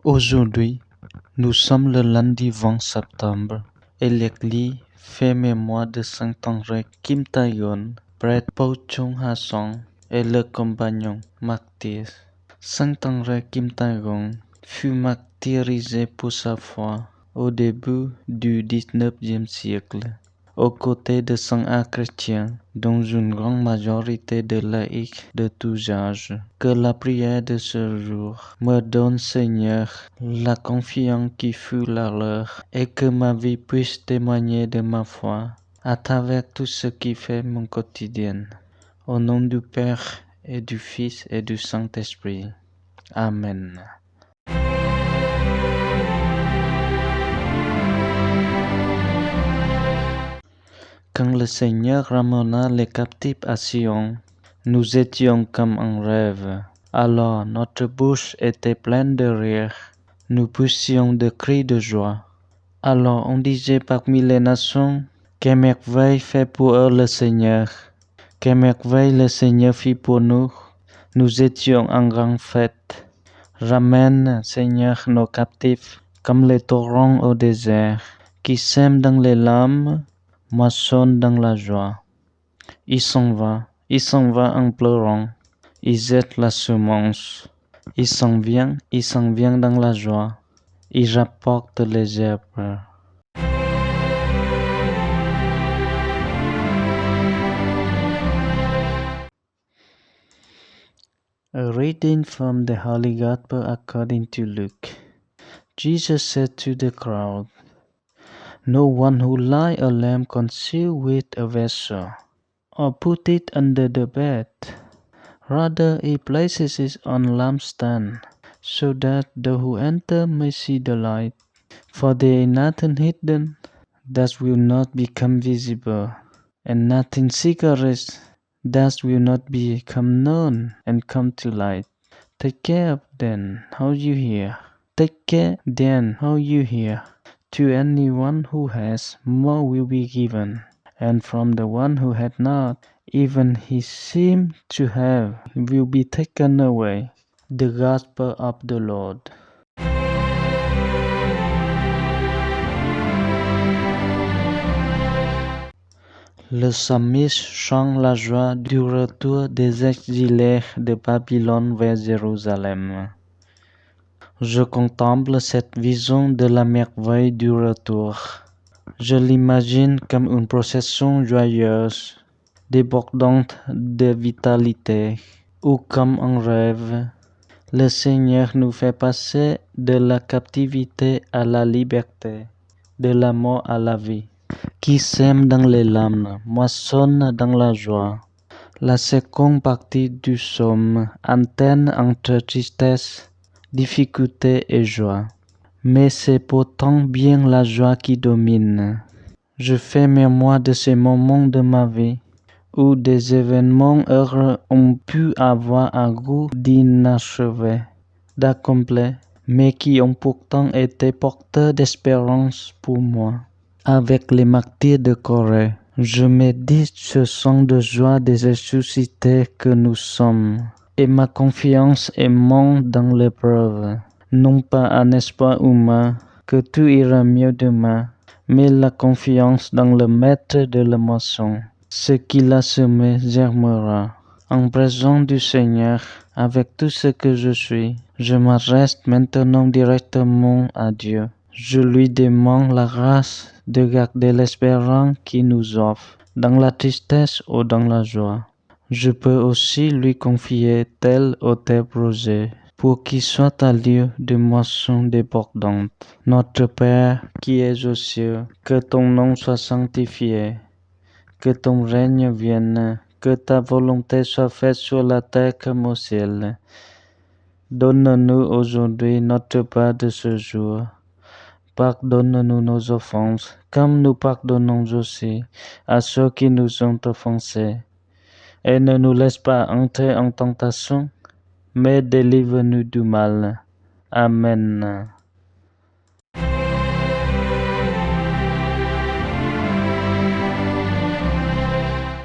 Aujourd'hui, nous sommes le lundi 20 septembre et l'Église fait mémoire de Saint André Kim Tae-gon, prêtre Pau Chung Ha Song et le compagnon martyr. Saint André Kim Tae-gon fut martyrisé pour sa foi au début du XIXe siècle, aux côtés de saints chrétiens, dont une grande majorité de laïcs de tous âges. Que la prière de ce jour me donne, Seigneur, la confiance qui fut la leur, et que ma vie puisse témoigner de ma foi à travers tout ce qui fait mon quotidien. Au nom du Père et du Fils et du Saint-Esprit. Amen. Quand le Seigneur ramena les captifs à Sion, nous étions comme un rêve. Alors notre bouche était pleine de rire, nous poussions de cris de joie. Alors on disait parmi les nations, quelle merveille fait pour eux le Seigneur. Quelle merveille le Seigneur fit pour nous. Nous étions en grande fête. Ramène, Seigneur, nos captifs, comme les torrents au désert, qui sèment dans les larmes, moissonnent dans la joie. Il s'en va en pleurant, il jette la semence. Il s'en vient dans la joie, il rapporte les herbes. A reading from the Holy Gospel according to Luke. Jesus said to the crowd, "No one who lights a lamp conceals with a vessel, or puts it under the bed. Rather, he places it on a lampstand, so that those who enter may see the light. For there is nothing hidden that will not become visible, and nothing secret that will not become known and come to light. Take care then how you hear. To anyone who has, more will be given, and from the one who had not, even he seemed to have will be taken away." The Gospel of the Lord. Le psalmiste chante la joie du retour des exilés de Babylone vers Jérusalem. Je contemple cette vision de la merveille du retour. Je l'imagine comme une procession joyeuse, débordante de vitalité, ou comme un rêve. Le Seigneur nous fait passer de la captivité à la liberté, de la mort à la vie. Qui sème dans les larmes, moissonne dans la joie. La seconde partie du psaume alterne entre tristesse, difficulté et joie. Mais c'est pourtant bien la joie qui domine. Je fais mémoire de ces moments de ma vie où des événements heureux ont pu avoir un goût d'inachevé, d'accompli, mais qui ont pourtant été porteurs d'espérance pour moi. Avec les martyrs de Corée, je médite ce son de joie des ressuscités que nous sommes, et ma confiance est monte dans l'épreuve, non pas un espoir humain que tout ira mieux demain, mais la confiance dans le maître de la moisson. Ce qu'il a semé germera. En présence du Seigneur, avec tout ce que je suis, je m'adresse maintenant directement à Dieu. Je lui demande la grâce de garder l'espérance qu'il nous offre, dans la tristesse ou dans la joie. Je peux aussi lui confier tel ou tel projet, pour qu'il soit un lieu de moisson débordante. Notre Père qui es aux cieux, que ton nom soit sanctifié, que ton règne vienne, que ta volonté soit faite sur la terre comme au ciel. Donne-nous aujourd'hui notre pain de ce jour. Pardonne-nous nos offenses, comme nous pardonnons aussi à ceux qui nous ont offensés. Et ne nous laisse pas entrer en tentation, mais délivre-nous du mal. Amen.